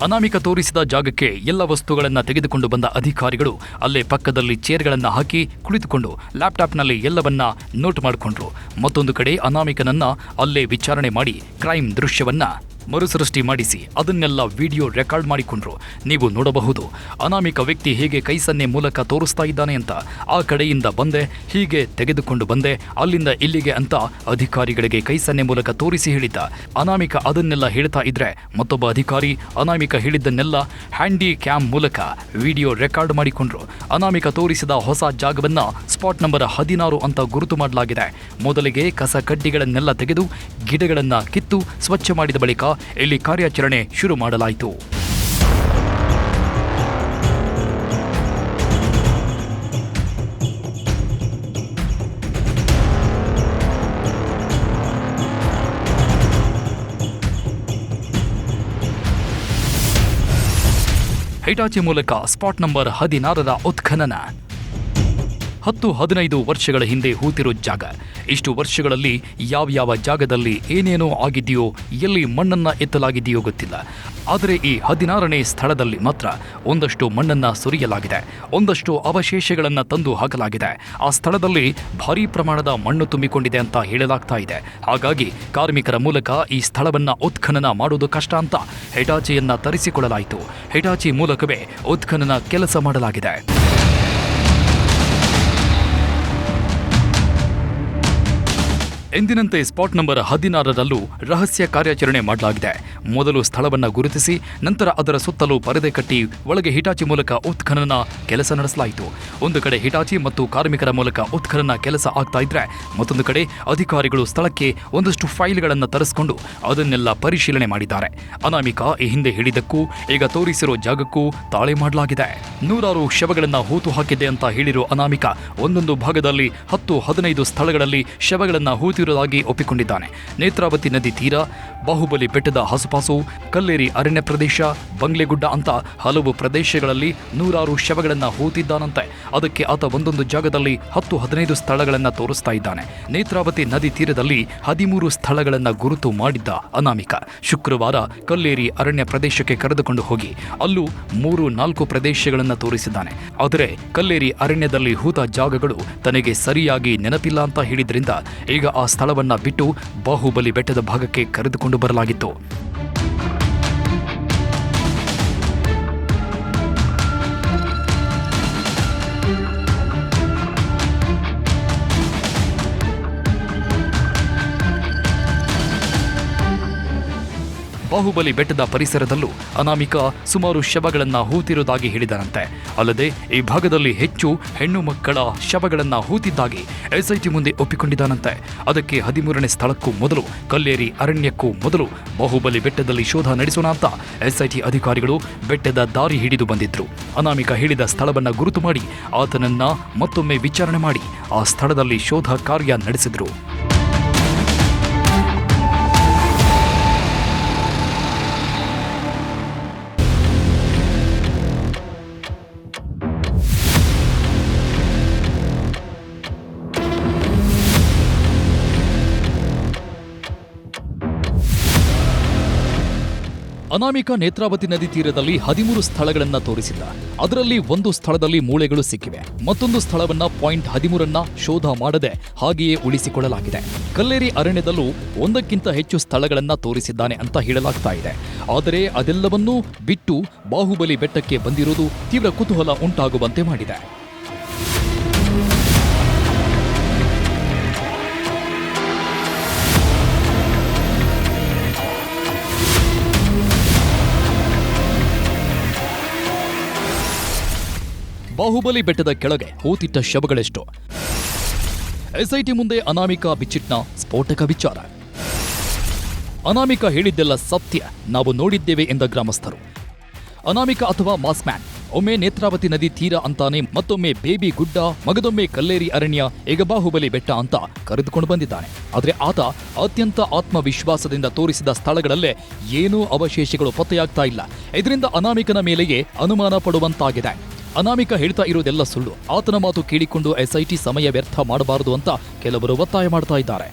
ಅನಾಮಿಕ ತೋರಿಸಿದ ಜಾಗಕ್ಕೆ ಎಲ್ಲ ವಸ್ತುಗಳನ್ನು ತೆಗೆದುಕೊಂಡು ಬಂದ ಅಧಿಕಾರಿಗಳು ಅಲ್ಲೇ ಪಕ್ಕದಲ್ಲಿ ಚೇರ್ಗಳನ್ನು ಹಾಕಿ ಕುಳಿತುಕೊಂಡು ಲ್ಯಾಪ್ಟಾಪ್ನಲ್ಲಿ ಎಲ್ಲವನ್ನ ನೋಟ್ ಮಾಡಿಕೊಂಡ್ರು. ಮತ್ತೊಂದು ಕಡೆ ಅನಾಮಿಕನನ್ನ ಅಲ್ಲೇ ವಿಚಾರಣೆ ಮಾಡಿ ಕ್ರೈಮ್ ದೃಶ್ಯವನ್ನ ಮರುಸೃಷ್ಟಿ ಮಾಡಿಸಿ ಅದನ್ನೆಲ್ಲ ವಿಡಿಯೋ ರೆಕಾರ್ಡ್ ಮಾಡಿಕೊಂಡ್ರು. ನೀವು ನೋಡಬಹುದು ಅನಾಮಿಕ ವ್ಯಕ್ತಿ ಹೇಗೆ ಕೈ ಸನ್ನೆ ಮೂಲಕ ತೋರಿಸ್ತಾ ಇದ್ದಾನೆ ಅಂತ. ಆ ಕಡೆಯಿಂದ ಬಂದೆ, ಹೀಗೆ ತೆಗೆದುಕೊಂಡು ಬಂದೆ, ಅಲ್ಲಿಂದ ಇಲ್ಲಿಗೆ ಅಂತ ಅಧಿಕಾರಿಗಳಿಗೆ ಕೈ ಸನ್ನೆ ಮೂಲಕ ತೋರಿಸಿ ಹೇಳಿದ್ದ. ಅನಾಮಿಕ ಅದನ್ನೆಲ್ಲ ಹೇಳ್ತಾ ಇದ್ರೆ ಮತ್ತೊಬ್ಬ ಅಧಿಕಾರಿ ಅನಾಮಿಕ ಹೇಳಿದ್ದನ್ನೆಲ್ಲ ಹ್ಯಾಂಡಿ ಕ್ಯಾಮ್ ಮೂಲಕ ವಿಡಿಯೋ ರೆಕಾರ್ಡ್ ಮಾಡಿಕೊಂಡ್ರು. ಅನಾಮಿಕ ತೋರಿಸಿದ ಹೊಸ ಜಾಗವನ್ನ ಸ್ಪಾಟ್ ನಂಬರ್ 16 ಅಂತ ಗುರುತು ಮಾಡಲಾಗಿದೆ. ಮೊದಲಿಗೆ ಕಸ ಕಡ್ಡಿಗಳನ್ನೆಲ್ಲ ತೆಗೆದು ಗಿಡಗಳನ್ನ ಕಿತ್ತು ಸ್ವಚ್ಛ ಮಾಡಿದ ಬಳಿಕ ಇಲ್ಲಿ ಕಾರ್ಯಾಚರಣೆ ಶುರು ಮಾಡಲಾಯಿತು. ಹಿಟಾಚಿ ಮೂಲಕ ಸ್ಪಾಟ್ ನಂಬರ್ 16ರ ಉತ್ಖನನ 10-15 ವರ್ಷಗಳ ಹಿಂದೆ ಹೂತಿರೋ ಜಾಗ. ಇಷ್ಟು ವರ್ಷಗಳಲ್ಲಿ ಯಾವ ಜಾಗದಲ್ಲಿ ಏನೇನೋ ಆಗಿದೆಯೋ, ಎಲ್ಲಿ ಮಣ್ಣನ್ನ ಎತ್ತಲಾಗಿದೆಯೋ ಗೊತ್ತಿಲ್ಲ. ಆದರೆ ಈ 16ನೇ ಸ್ಥಳದಲ್ಲಿ ಮಾತ್ರ ಒಂದಷ್ಟು ಮಣ್ಣನ್ನ ಸುರಿಯಲಾಗಿದೆ, ಒಂದಷ್ಟು ಅವಶೇಷಗಳನ್ನು ತಂದು ಹಾಕಲಾಗಿದೆ. ಆ ಸ್ಥಳದಲ್ಲಿ ಭಾರೀ ಪ್ರಮಾಣದ ಮಣ್ಣು ತುಂಬಿಕೊಂಡಿದೆ ಅಂತ ಹೇಳಲಾಗ್ತಾ ಇದೆ. ಹಾಗಾಗಿ ಕಾರ್ಮಿಕರ ಮೂಲಕ ಈ ಸ್ಥಳವನ್ನ ಉತ್ಖನನ ಮಾಡೋದು ಕಷ್ಟ ಅಂತ ಹಿಟಾಚಿಯನ್ನ ತರಿಸಿಕೊಳ್ಳಲಾಯಿತು. ಹಿಟಾಚಿ ಮೂಲಕವೇ ಉತ್ಖನನ ಕೆಲಸ ಮಾಡಲಾಗಿದೆ. ಎಂದಿನಂತೆ ಸ್ಪಾಟ್ ನಂಬರ್ 16ರಲ್ಲೂ ರಹಸ್ಯ ಕಾರ್ಯಾಚರಣೆ ಮಾಡಲಾಗಿದೆ. ಮೊದಲು ಸ್ಥಳವನ್ನು ಗುರುತಿಸಿ ನಂತರ ಅದರ ಸುತ್ತಲೂ ಪರದೆ ಕಟ್ಟಿ ಒಳಗೆ ಹಿಟಾಚಿ ಮೂಲಕ ಉತ್ಖನನ ಕೆಲಸ ನಡೆಸಲಾಯಿತು. ಒಂದು ಕಡೆ ಹಿಟಾಚಿ ಮತ್ತು ಕಾರ್ಮಿಕರ ಮೂಲಕ ಉತ್ಖನನ ಕೆಲಸ ಆಗ್ತಾ ಇದ್ರೆ, ಮತ್ತೊಂದು ಕಡೆ ಅಧಿಕಾರಿಗಳು ಸ್ಥಳಕ್ಕೆ ಒಂದಷ್ಟು ಫೈಲ್ಗಳನ್ನು ತರಿಸಿಕೊಂಡು ಅದನ್ನೆಲ್ಲ ಪರಿಶೀಲನೆ ಮಾಡಿದ್ದಾರೆ. ಅನಾಮಿಕ ಈ ಹಿಂದೆ ಹೇಳಿದ್ದಕ್ಕೂ ಈಗ ತೋರಿಸಿರೋ ಜಾಗಕ್ಕೂ ತಾಳೆ ಮಾಡಲಾಗಿದೆ. 100 ಶವಗಳನ್ನು ಹೂತು ಹಾಕಿದೆ ಅಂತ ಹೇಳಿರೋ ಅನಾಮಿಕ ಒಂದೊಂದು ಭಾಗದಲ್ಲಿ 10-15 ಸ್ಥಳಗಳಲ್ಲಿ ಶವಗಳನ್ನು ಹೂತಿರುವುದಾಗಿ ಒಪ್ಪಿಕೊಂಡಿದ್ದಾನೆ. ನೇತ್ರಾವತಿ ನದಿ ತೀರ, ಬಾಹುಬಲಿ ಬೆಟ್ಟದ ಆಸುಪಾಸು, ಕಲ್ಲೇರಿ ಅರಣ್ಯ ಪ್ರದೇಶ, ಬಂಗ್ಲೆಗುಡ್ಡ ಅಂತ ಹಲವು ಪ್ರದೇಶಗಳಲ್ಲಿ 100 ಶವಗಳನ್ನು ಹೂತಿದ್ದಾನಂತೆ. ಅದಕ್ಕೆ ಆತ ಒಂದೊಂದು ಜಾಗದಲ್ಲಿ 10-15 ಸ್ಥಳಗಳನ್ನು ತೋರಿಸ್ತಾ ಇದ್ದಾನೆ. ನೇತ್ರಾವತಿ ನದಿ ತೀರದಲ್ಲಿ 13 ಸ್ಥಳಗಳನ್ನು ಗುರುತು ಮಾಡಿದ್ದ ಅನಾಮಿಕ ಶುಕ್ರವಾರ ಕಲ್ಲೇರಿ ಅರಣ್ಯ ಪ್ರದೇಶಕ್ಕೆ ಕರೆದುಕೊಂಡು ಹೋಗಿ ಅಲ್ಲೂ 3-4 ಪ್ರದೇಶಗಳನ್ನು ತೋರಿಸಿದ್ದಾನೆ. ಆದರೆ ಕಲ್ಲೇರಿ ಅರಣ್ಯದಲ್ಲಿ ಹೂತ ಜಾಗಗಳು ತನಗೆ ಸರಿಯಾಗಿ ನೆನಪಿಲ್ಲ ಅಂತ ಹೇಳಿದ್ರಿಂದ ಈಗ ಆ ಸ್ಥಳವನ್ನ ಬಿಟ್ಟು ಬಾಹುಬಲಿ ಬೆಟ್ಟದ ಭಾಗಕ್ಕೆ ಕರೆದುಕೊಂಡು ಬರಲಾಗಿತ್ತು. ಬಾಹುಬಲಿ ಬೆಟ್ಟದ ಪರಿಸರದಲ್ಲೂ ಅನಾಮಿಕ ಸುಮಾರು ಶವಗಳನ್ನು ಹೂತಿರುವುದಾಗಿ ಹೇಳಿದನಂತೆ. ಅಲ್ಲದೆ ಈ ಭಾಗದಲ್ಲಿ ಹೆಚ್ಚು ಹೆಣ್ಣು ಮಕ್ಕಳ ಶವಗಳನ್ನು ಹೂತಿದ್ದಾಗಿ ಎಸ್ಐಟಿ ಮುಂದೆ ಒಪ್ಪಿಕೊಂಡಿದ್ದಾನಂತೆ. ಅದಕ್ಕೆ 13ನೇ ಸ್ಥಳಕ್ಕೂ ಮೊದಲು ಕಲ್ಲೇರಿ ಅರಣ್ಯಕ್ಕೂ ಮೊದಲು ಬಾಹುಬಲಿ ಬೆಟ್ಟದಲ್ಲಿ ಶೋಧ ನಡೆಸೋಣ ಅಂತ ಎಸ್ಐಟಿ ಅಧಿಕಾರಿಗಳು ಬೆಟ್ಟದ ದಾರಿ ಹಿಡಿದು ಬಂದಿದ್ರು. ಅನಾಮಿಕ ಹೇಳಿದ ಸ್ಥಳವನ್ನು ಗುರುತು ಮಾಡಿ ಆತನನ್ನ ಮತ್ತೊಮ್ಮೆ ವಿಚಾರಣೆ ಮಾಡಿ ಆ ಸ್ಥಳದಲ್ಲಿ ಶೋಧ ಕಾರ್ಯ ನಡೆಸಿದ್ರು. ಅನಾಮಿಕ ನೇತ್ರಾವತಿ ನದಿ ತೀರದಲ್ಲಿ 13 ಸ್ಥಳಗಳನ್ನ ತೋರಿಸಿಲ್ಲ. ಅದರಲ್ಲಿ ಒಂದು ಸ್ಥಳದಲ್ಲಿ ಮೂಳೆಗಳು ಸಿಕ್ಕಿವೆ. ಮತ್ತೊಂದು ಸ್ಥಳವನ್ನ ಪಾಯಿಂಟ್ 13 ಶೋಧ ಮಾಡದೆ ಹಾಗೆಯೇ ಉಳಿಸಿಕೊಳ್ಳಲಾಗಿದೆ. ಕಲ್ಲೇರಿ ಅರಣ್ಯದಲ್ಲೂ ಒಂದಕ್ಕಿಂತ ಹೆಚ್ಚು ಸ್ಥಳಗಳನ್ನ ತೋರಿಸಿದ್ದಾನೆ ಅಂತ ಹೇಳಲಾಗ್ತಾ ಇದೆ. ಆದರೆ ಅದೆಲ್ಲವನ್ನೂ ಬಿಟ್ಟು ಬಾಹುಬಲಿ ಬೆಟ್ಟಕ್ಕೆ ಬಂದಿರುವುದು ತೀವ್ರ ಕುತೂಹಲ ಉಂಟಾಗುವಂತೆ ಮಾಡಿದೆ. ಬಾಹುಬಲಿ ಬೆಟ್ಟದ ಕೆಳಗೆ ಹೂತಿಟ್ಟ ಶವಗಳೆಷ್ಟು? ಎಸ್ಐಟಿ ಮುಂದೆ ಅನಾಮಿಕ ಬಿಚ್ಚಿಟ್ನ ಸ್ಫೋಟಕ ವಿಚಾರ. ಅನಾಮಿಕ ಹೇಳಿದ್ದೆಲ್ಲ ಸತ್ಯ, ನಾವು ನೋಡಿದ್ದೇವೆ ಎಂದ ಗ್ರಾಮಸ್ಥರು. ಅನಾಮಿಕ ಅಥವಾ ಮಾಸ್ಕ್ ಮ್ಯಾನ್ ಒಮ್ಮೆ ನೇತ್ರಾವತಿ ನದಿ ತೀರ ಅಂತಾನೆ, ಮತ್ತೊಮ್ಮೆ ಬೇಬಿ ಗುಡ್ಡ, ಮಗದೊಮ್ಮೆ ಕಲ್ಲೇರಿ ಅರಣ್ಯ, ಈಗ ಬಾಹುಬಲಿ ಬೆಟ್ಟ ಅಂತ ಕರೆದುಕೊಂಡು ಬಂದಿದ್ದಾನೆ. ಆದರೆ ಆತ ಅತ್ಯಂತ ಆತ್ಮವಿಶ್ವಾಸದಿಂದ ತೋರಿಸಿದ ಸ್ಥಳಗಳಲ್ಲೇ ಏನೂ ಅವಶೇಷಗಳು ಪತ್ತೆಯಾಗ್ತಾ ಇಲ್ಲ. ಇದರಿಂದ ಅನಾಮಿಕನ ಮೇಲೆಯೇ ಅನುಮಾನ ಪಡುವಂತಾಗಿದೆ. ಅನಾಮಿಕ ಹೇಳ್ತಾ ಇರೋದೆಲ್ಲ ಸುಳ್ಳು. ಆತನ ಮಾತು ಕೇಳಿಕೊಂಡು ಎಸ್ಐಟಿ ಸಮಯ ವ್ಯರ್ಥ ಮಾಡಬಾರದು ಅಂತ ಕೆಲವರು ಒತ್ತಾಯ ಮಾಡ್ತಾ ಇದ್ದಾರೆ.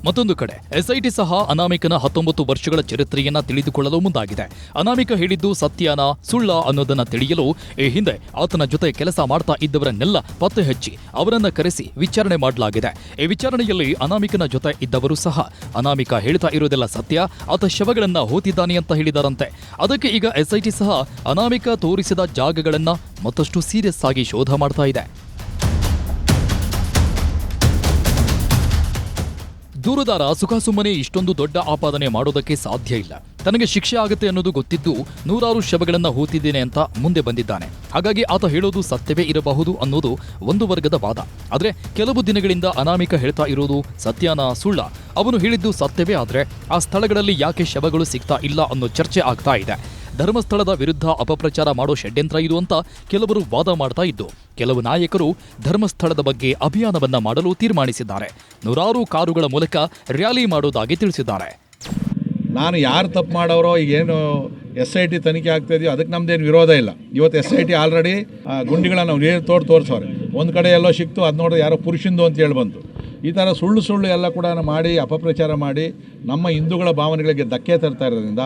ಮತ್ತೊಂದು ಕಡೆ ಎಸ್ಐಟಿ ಸಹ ಅನಾಮಿಕನ 19 ವರ್ಷಗಳ ಚರಿತ್ರೆಯನ್ನ ತಿಳಿದುಕೊಳ್ಳಲು ಮುಂದಾಗಿದೆ. ಅನಾಮಿಕ ಹೇಳಿದ್ದು ಸತ್ಯನ ಸುಳ್ಳ ಅನ್ನೋದನ್ನ ತಿಳಿಯಲು ಈ ಹಿಂದೆ ಆತನ ಜೊತೆ ಕೆಲಸ ಮಾಡ್ತಾ ಇದ್ದವರನ್ನೆಲ್ಲ ಪತ್ತೆ ಹಚ್ಚಿ ಅವರನ್ನ ಕರೆಸಿ ವಿಚಾರಣೆ ಮಾಡಲಾಗಿದೆ. ಈ ವಿಚಾರಣೆಯಲ್ಲಿ ಅನಾಮಿಕನ ಜೊತೆ ಇದ್ದವರು ಸಹ ಅನಾಮಿಕ ಹೇಳ್ತಾ ಇರೋದೆಲ್ಲ ಸತ್ಯ, ಆತ ಶವಗಳನ್ನ ಹೂತಿದ್ದಾನೆ ಅಂತ ಹೇಳಿದಾರಂತೆ. ಅದಕ್ಕೆ ಈಗ ಎಸ್ಐಟಿ ಸಹ ಅನಾಮಿಕ ತೋರಿಸಿದ ಜಾಗಗಳನ್ನ ಮತ್ತಷ್ಟು ಸೀರಿಯಸ್ ಆಗಿ ಶೋಧ ಮಾಡ್ತಾ ಇದೆ. ದೂರುದಾರ ಸುಖಾಸುಮ್ಮನೆ ಇಷ್ಟೊಂದು ದೊಡ್ಡ ಆಪಾದನೆ ಮಾಡೋದಕ್ಕೆ ಸಾಧ್ಯ ಇಲ್ಲ. ತನಗೆ ಶಿಕ್ಷೆ ಆಗುತ್ತೆ ಅನ್ನೋದು ಗೊತ್ತಿದ್ದು 100 ಶವಗಳನ್ನ ಹೂತಿದ್ದೇನೆ ಅಂತ ಮುಂದೆ ಬಂದಿದ್ದಾನೆ. ಹಾಗಾಗಿ ಆತ ಹೇಳೋದು ಸತ್ಯವೇ ಇರಬಹುದು ಅನ್ನೋದು ಒಂದು ವರ್ಗದ ವಾದ. ಆದ್ರೆ ಕೆಲವು ದಿನಗಳಿಂದ ಅನಾಮಿಕ ಹೇಳ್ತಾ ಇರೋದು ಸತ್ಯನ ಸುಳ್ಳ? ಅವನು ಹೇಳಿದ್ದು ಸತ್ಯವೇ ಆದ್ರೆ ಆ ಸ್ಥಳಗಳಲ್ಲಿ ಯಾಕೆ ಶವಗಳು ಸಿಗ್ತಾ ಇಲ್ಲ ಅನ್ನೋ ಚರ್ಚೆ ಆಗ್ತಾ ಇದೆ. ಧರ್ಮಸ್ಥಳದ ವಿರುದ್ಧ ಅಪಪ್ರಚಾರ ಮಾಡೋ ಷಡ್ಯಂತ್ರ ಇದು ಅಂತ ಕೆಲವರು ವಾದ ಮಾಡ್ತಾ ಇದ್ದು, ಕೆಲವು ನಾಯಕರು ಧರ್ಮಸ್ಥಳದ ಬಗ್ಗೆ ಅಭಿಯಾನವನ್ನ ಮಾಡಲು ತೀರ್ಮಾನಿಸಿದ್ದಾರೆ. 100 ಕಾರುಗಳ ಮೂಲಕ ರ್ಯಾಲಿ ಮಾಡೋದಾಗಿ ತಿಳಿಸಿದ್ದಾರೆ. ನಾನು ಯಾರು ತಪ್ಪು ಮಾಡೋರೋ ಈಗೇನು SIT ತನಿಖೆ ಆಗ್ತಾ ಇದೆಯೋ ಅದಕ್ಕೆ ನಮ್ದೇನು ವಿರೋಧ ಇಲ್ಲ. ಇವತ್ತು SIT ಆಲ್ರೆಡಿ ಗುಂಡಿಗಳನ್ನು ನೀರು ತೋರಿಸೋರೆ. ಒಂದು ಕಡೆ ಎಲ್ಲೋ ಸಿಕ್ತು, ಅದು ನೋಡಿದ್ರೆ ಯಾರೋ ಪುರುಷಂದು ಅಂತ ಹೇಳಿ ಬಂತು. ಈ ಥರ ಸುಳ್ಳು ಎಲ್ಲ ಕೂಡ ಮಾಡಿ ಅಪಪ್ರಚಾರ ಮಾಡಿ ನಮ್ಮ ಹಿಂದೂಗಳ ಭಾವನೆಗಳಿಗೆ ಧಕ್ಕೆ ತರ್ತಾ ಇರೋದ್ರಿಂದ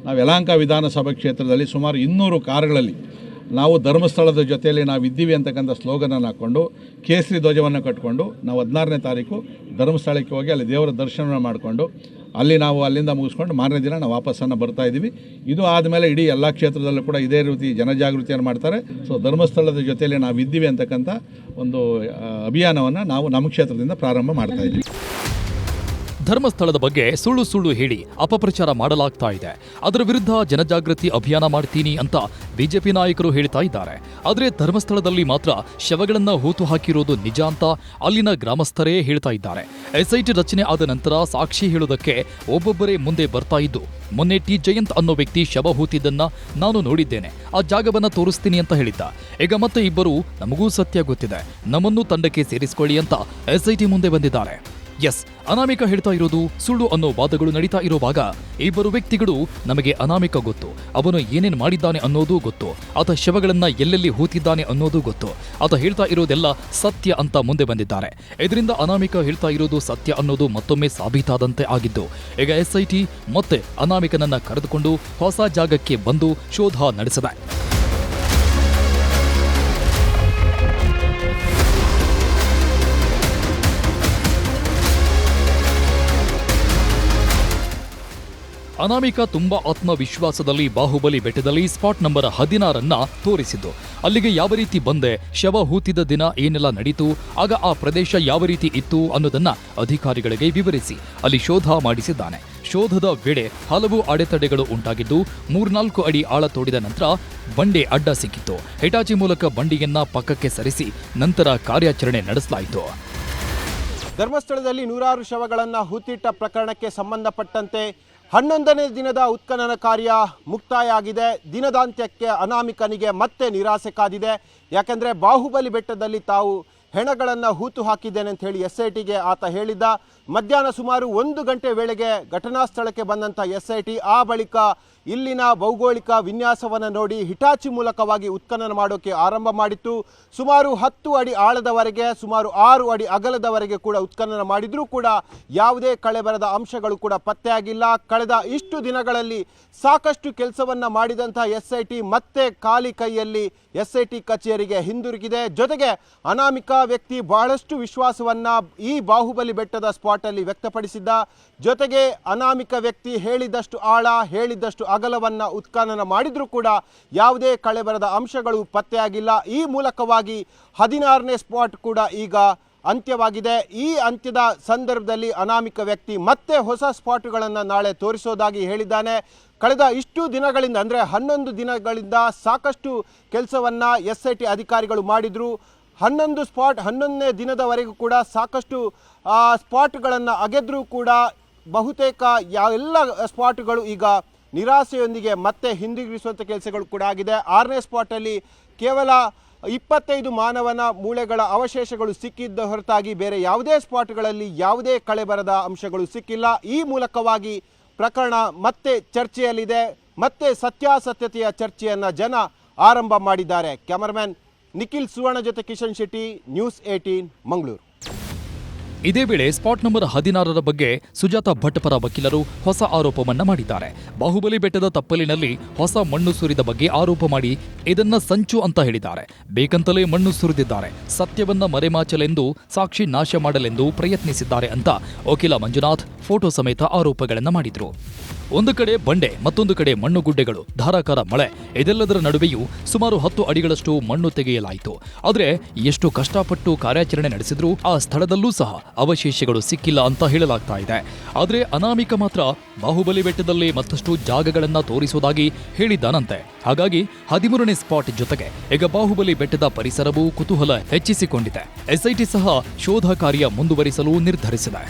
ನಾವು ಯಲಹಂಕ ವಿಧಾನಸಭಾ ಕ್ಷೇತ್ರದಲ್ಲಿ ಸುಮಾರು 200 ಕಾರುಗಳಲ್ಲಿ ನಾವು ಧರ್ಮಸ್ಥಳದ ಜೊತೆಯಲ್ಲಿ ನಾವು ಇದ್ದೀವಿ ಅಂತಕ್ಕಂಥ ಸ್ಲೋಗನನ್ನು ಹಾಕ್ಕೊಂಡು ಕೇಸರಿ ಧ್ವಜವನ್ನು ಕಟ್ಕೊಂಡು ನಾವು 16ನೇ ತಾರೀಕು ಧರ್ಮಸ್ಥಳಕ್ಕೆ ಹೋಗಿ ಅಲ್ಲಿ ದೇವರ ದರ್ಶನ ಮಾಡಿಕೊಂಡು ನಾವು ಅಲ್ಲಿಂದ ಮುಗಿಸ್ಕೊಂಡು ಮಾರನೇ ದಿನ ನಾವು ವಾಪಸ್ಸನ್ನು ಬರ್ತಾ ಇದ್ದೀವಿ. ಇದು ಆದಮೇಲೆ ಇಡೀ ಎಲ್ಲ ಕ್ಷೇತ್ರದಲ್ಲೂ ಕೂಡ ಇದೇ ರೀತಿ ಜನಜಾಗೃತಿಯನ್ನು ಮಾಡ್ತಾರೆ. ಸೊ ಧರ್ಮಸ್ಥಳದ ಜೊತೆಯಲ್ಲಿ ನಾವು ಇದ್ದೀವಿ ಅಂತಕ್ಕಂಥ ಒಂದು ಅಭಿಯಾನವನ್ನು ನಾವು ನಮ್ಮ ಕ್ಷೇತ್ರದಿಂದ ಪ್ರಾರಂಭ ಮಾಡ್ತಾ ಇದ್ದೀವಿ. ಧರ್ಮಸ್ಥಳದ ಬಗ್ಗೆ ಸುಳ್ಳು ಹೇಳಿ ಅಪಪ್ರಚಾರ ಮಾಡಲಾಗ್ತಾ ಇದೆ. ಅದರ ವಿರುದ್ಧ ಜನಜಾಗೃತಿ ಅಭಿಯಾನ ಮಾಡ್ತೀನಿ ಅಂತ ಬಿಜೆಪಿ ನಾಯಕರು ಹೇಳ್ತಾ ಇದ್ದಾರೆ. ಆದರೆ ಧರ್ಮಸ್ಥಳದಲ್ಲಿ ಮಾತ್ರ ಶವಗಳನ್ನ ಹೂತು ಹಾಕಿರೋದು ನಿಜ ಅಂತ ಅಲ್ಲಿನ ಗ್ರಾಮಸ್ಥರೇ ಹೇಳ್ತಾ ಇದ್ದಾರೆ. SIT ರಚನೆ ಆದ ನಂತರ ಸಾಕ್ಷಿ ಹೇಳೋದಕ್ಕೆ ಒಬ್ಬೊಬ್ಬರೇ ಮುಂದೆ ಬರ್ತಾ ಇದ್ದು, ಮೊನ್ನೆ ಟಿ ಜಯಂತ್ ಅನ್ನೋ ವ್ಯಕ್ತಿ ಶವ ಹೂತಿದ್ದನ್ನ ನಾನು ನೋಡಿದ್ದೇನೆ, ಆ ಜಾಗವನ್ನ ತೋರಿಸ್ತೀನಿ ಅಂತ ಹೇಳಿದ್ದ. ಈಗ ಮತ್ತೆ ಇಬ್ಬರು ನಮಗೂ ಸತ್ಯ ಗೊತ್ತಿದೆ, ನಮ್ಮನ್ನು ತಂಡಕ್ಕೆ ಸೇರಿಸಿಕೊಳ್ಳಿ ಅಂತ SIT ಮುಂದೆ ಬಂದಿದ್ದಾರೆ. ಎಸ್, ಅನಾಮಿಕ ಹೇಳ್ತಾ ಇರೋದು ಸುಳ್ಳು ಅನ್ನೋ ವಾದಗಳು ನಡೀತಾ ಇರುವಾಗ ಇಬ್ಬರು ವ್ಯಕ್ತಿಗಳು ನಮಗೆ ಅನಾಮಿಕ ಗೊತ್ತು, ಅವನು ಏನೇನು ಮಾಡಿದ್ದಾನೆ ಅನ್ನೋದು ಗೊತ್ತು, ಆತ ಶವಗಳನ್ನ ಎಲ್ಲೆಲ್ಲಿ ಹೂತಿದ್ದಾನೆ ಅನ್ನೋದು ಗೊತ್ತು, ಆತ ಹೇಳ್ತಾ ಇರೋದೆಲ್ಲ ಸತ್ಯ ಅಂತ ಮುಂದೆ ಬಂದಿದ್ದಾರೆ. ಇದರಿಂದ ಅನಾಮಿಕ ಹೇಳ್ತಾ ಇರೋದು ಸತ್ಯ ಅನ್ನೋದು ಮತ್ತೊಮ್ಮೆ ಸಾಬೀತಾದಂತೆ ಆಗಿದ್ದು, ಈಗ SIT ಮತ್ತೆ ಅನಾಮಿಕನನ್ನ ಕರೆದುಕೊಂಡು ಹೊಸ ಜಾಗಕ್ಕೆ ಬಂದು ಶೋಧ ನಡೆಸಿದೆ. ಅನಾಮಿಕ ತುಂಬಾ ಆತ್ಮವಿಶ್ವಾಸದಲ್ಲಿ ಬಾಹುಬಲಿ ಬೆಟ್ಟದಲ್ಲಿ ಸ್ಪಾಟ್ ನಂಬರ್ 16 ತೋರಿಸಿದ್ದು, ಅಲ್ಲಿಗೆ ಯಾವ ರೀತಿ ಬಂದೆ, ಶವ ಹೂತಿದ ದಿನ ಏನೆಲ್ಲ ನಡೀತು, ಆಗ ಆ ಪ್ರದೇಶ ಯಾವ ರೀತಿ ಇತ್ತು ಅನ್ನೋದನ್ನ ಅಧಿಕಾರಿಗಳಿಗೆ ವಿವರಿಸಿ ಅಲ್ಲಿ ಶೋಧ ಮಾಡಿಸಿದ್ದಾನೆ. ಶೋಧದ ವೇಳೆ ಹಲವು ಅಡೆತಡೆಗಳು ಉಂಟಾಗಿದ್ದು 3-4 ಅಡಿ ಆಳ ತೋಡಿದ ನಂತರ ಬಂಡೆ ಅಡ್ಡ ಸಿಕ್ಕಿತ್ತು. ಹಿಟಾಚಿ ಮೂಲಕ ಬಂಡಿಯನ್ನ ಪಕ್ಕಕ್ಕೆ ಸರಿಸಿ ನಂತರ ಕಾರ್ಯಾಚರಣೆ ನಡೆಸಲಾಯಿತು. ಧರ್ಮಸ್ಥಳದಲ್ಲಿ 100 ಶವಗಳನ್ನು ಹೂತಿಟ್ಟ ಪ್ರಕರಣಕ್ಕೆ ಸಂಬಂಧಪಟ್ಟಂತೆ 11ನೇ ದಿನದ ಉತ್ಖನನ ಕಾರ್ಯ ಮುಕ್ತಾಯ ಆಗಿದೆ. ದಿನದಾಂತ್ಯಕ್ಕೆ ಅನಾಮಿಕನಿಗೆ ಮತ್ತೆ ನಿರಾಸೆ ಕಾದಿದೆ. ಯಾಕೆಂದರೆ ಬಾಹುಬಲಿ ಬೆಟ್ಟದಲ್ಲಿ ತಾವು ಹೆಣಗಳನ್ನು ಹೂತು ಹಾಕಿದ್ದೇನೆ ಅಂತ ಹೇಳಿ SITಗೆ ಆತ ಹೇಳಿದ್ದ. ಮಧ್ಯಾಹ್ನ ಸುಮಾರು 1 ಗಂಟೆ ವೇಳೆಗೆ ಘಟನಾ ಸ್ಥಳಕ್ಕೆ ಬಂದಂಥ SIT ಆ ಬಳಿಕ ಇಲ್ಲಿನ ಭೌಗೋಳಿಕ ವಿನ್ಯಾಸವನ್ನು ನೋಡಿ ಹಿಟಾಚಿ ಮೂಲಕವಾಗಿ ಉತ್ಖನನ ಮಾಡೋಕೆ ಆರಂಭ ಮಾಡಿತ್ತು. ಸುಮಾರು 10 ಅಡಿ ಆಳದವರೆಗೆ, ಸುಮಾರು 6 ಅಡಿ ಅಗಲದವರೆಗೆ ಕೂಡ ಉತ್ಖನನ ಮಾಡಿದ್ರೂ ಕೂಡ ಯಾವುದೇ ಕಳೆಬರದ ಅಂಶಗಳು ಕೂಡ ಪತ್ತೆಯಾಗಿಲ್ಲ. ಕಳೆದ ಇಷ್ಟು ದಿನಗಳಲ್ಲಿ ಸಾಕಷ್ಟು ಕೆಲಸವನ್ನ ಮಾಡಿದಂಥ SIT ಮತ್ತೆ ಖಾಲಿ ಕೈಯಲ್ಲಿ SIT ಕಚೇರಿಗೆ ಹಿಂದಿರುಗಿದೆ. ಜೊತೆಗೆ ಅನಾಮಿಕ ವ್ಯಕ್ತಿ ಬಹಳಷ್ಟು ವಿಶ್ವಾಸವನ್ನ ಈ ಬಾಹುಬಲಿ ಬೆಟ್ಟದ ಸ್ಪಾಟ್ ಅಲ್ಲಿ ವ್ಯಕ್ತಪಡಿಸಿದ್ದ. ಜೊತೆಗೆ ಅನಾಮಿಕ ವ್ಯಕ್ತಿ ಹೇಳಿದಷ್ಟು ಆಳ, ಹೇಳಿದಷ್ಟು ಅಗಲವನ್ನ ಉತ್ಖನನ ಮಾಡಿದ್ರೂ ಕೂಡ ಯಾವುದೇ ಕಳೆಬರದ ಅಂಶಗಳು ಪತ್ತೆಯಾಗಿಲ್ಲ. ಈ ಮೂಲಕವಾಗಿ 16ನೇ ಸ್ಪಾಟ್ ಕೂಡ ಈಗ ಅಂತ್ಯವಾಗಿದೆ. ಈ ಅಂತ್ಯದ ಸಂದರ್ಭದಲ್ಲಿ ಅನಾಮಿಕ ವ್ಯಕ್ತಿ ಮತ್ತೆ ಹೊಸ ಸ್ಪಾಟ್ಗಳನ್ನು ನಾಳೆ ತೋರಿಸೋದಾಗಿ ಹೇಳಿದ್ದಾನೆ. ಕಳೆದ ಇಷ್ಟು ದಿನಗಳಿಂದ ಅಂದರೆ 11 ದಿನಗಳಿಂದ ಸಾಕಷ್ಟು ಕೆಲಸವನ್ನು SIT ಅಧಿಕಾರಿಗಳು ಮಾಡಿದರು. 11ನೇ ದಿನದವರೆಗೂ ಕೂಡ ಸಾಕಷ್ಟು ಸ್ಪಾಟ್ಗಳನ್ನು ಅಗೆದ್ರೂ ಕೂಡ ಬಹುತೇಕ ಎಲ್ಲ ಸ್ಪಾಟ್ಗಳು ಈಗ ನಿರಾಸೆಯೊಂದಿಗೆ ಮತ್ತೆ ಹಿಂದಿರುಗಿಸುವಂಥ ಕೆಲಸಗಳು ಕೂಡ ಆಗಿದೆ. 6ನೇ ಸ್ಪಾಟಲ್ಲಿ ಕೇವಲ 25 ಮಾನವನ ಮೂಳೆಗಳ ಅವಶೇಷಗಳು ಸಿಕ್ಕಿದ್ದ ಹೊರತಾಗಿ ಬೇರೆ ಯಾವುದೇ ಸ್ಪಾಟ್ಗಳಲ್ಲಿ ಯಾವುದೇ ಕಳೆಬರದ ಅಂಶಗಳು ಸಿಕ್ಕಿಲ್ಲ. ಈ ಮೂಲಕವಾಗಿ ಪ್ರಕರಣ ಮತ್ತೆ ಚರ್ಚೆಯಲ್ಲಿದೆ. ಮತ್ತೆ ಸತ್ಯಾಸತ್ಯತೆಯ ಚರ್ಚೆಯನ್ನು ಜನ ಆರಂಭ ಮಾಡಿದ್ದಾರೆ. ಕ್ಯಾಮರಾಮ್ಯಾನ್ ನಿಖಿಲ್ ಸುವರ್ಣ ಜೊತೆ ಕಿಶನ್ ಶೆಟ್ಟಿ, ನ್ಯೂಸ್ 18 ಮಂಗಳೂರು. ಇದೇ ವೇಳೆ ಸ್ಪಾಟ್ ನಂಬರ್ 16ರ ಬಗ್ಗೆ ಸುಜಾತ ಭಟ್ ಪರ ವಕೀಲರು ಹೊಸ ಆರೋಪವನ್ನ ಮಾಡಿದ್ದಾರೆ. ಬಾಹುಬಲಿ ಬೆಟ್ಟದ ತಪ್ಪಲಿನಲ್ಲಿ ಹೊಸ ಮಣ್ಣು ಸುರಿದ ಬಗ್ಗೆ ಆರೋಪ ಮಾಡಿ ಇದನ್ನ ಸಂಚು ಅಂತ ಹೇಳಿದ್ದಾರೆ. ಬೇಕಂತಲೇ ಮಣ್ಣು ಸುರಿದಿದ್ದಾರೆ, ಸತ್ಯವನ್ನ ಮರೆಮಾಚಲೆಂದು, ಸಾಕ್ಷಿ ನಾಶ ಮಾಡಲೆಂದು ಪ್ರಯತ್ನಿಸಿದ್ದಾರೆ ಅಂತ ವಕೀಲ ಮಂಜುನಾಥ್ ಫೋಟೋ ಸಮೇತ ಆರೋಪಗಳನ್ನ ಮಾಡಿದ್ರು. ಒಂದು ಕಡೆ ಬಂಡೆ, ಮತ್ತೊಂದು ಕಡೆ ಮಣ್ಣು ಗುಡ್ಡೆಗಳು, ಧಾರಾಕಾರ ಮಳೆ, ಇದೆಲ್ಲದರ ನಡುವೆಯೂ ಸುಮಾರು 10 ಅಡಿಗಳಷ್ಟು ಮಣ್ಣು ತೆಗೆಯಲಾಯಿತು. ಆದರೆ ಎಷ್ಟು ಕಷ್ಟಪಟ್ಟು ಕಾರ್ಯಾಚರಣೆ ನಡೆಸಿದ್ರೂ ಆ ಸ್ಥಳದಲ್ಲೂ ಸಹ ಅವಶೇಷಗಳು ಸಿಕ್ಕಿಲ್ಲ ಅಂತ ಹೇಳಲಾಗ್ತಾ ಇದೆ. ಆದರೆ ಅನಾಮಿಕ ಮಾತ್ರ ಬಾಹುಬಲಿ ಬೆಟ್ಟದಲ್ಲಿ ಮತ್ತಷ್ಟು ಜಾಗಗಳನ್ನ ತೋರಿಸುವುದಾಗಿ ಹೇಳಿದ್ದಾನಂತೆ. ಹಾಗಾಗಿ 13ನೇ ಸ್ಪಾಟ್ ಜೊತೆಗೆ ಈಗ ಬಾಹುಬಲಿ ಬೆಟ್ಟದ ಪರಿಸರವೂ ಕುತೂಹಲ ಹೆಚ್ಚಿಸಿಕೊಂಡಿದೆ. SIT ಸಹ ಶೋಧ ಕಾರ್ಯ ಮುಂದುವರಿಸಲು ನಿರ್ಧರಿಸಿದೆ.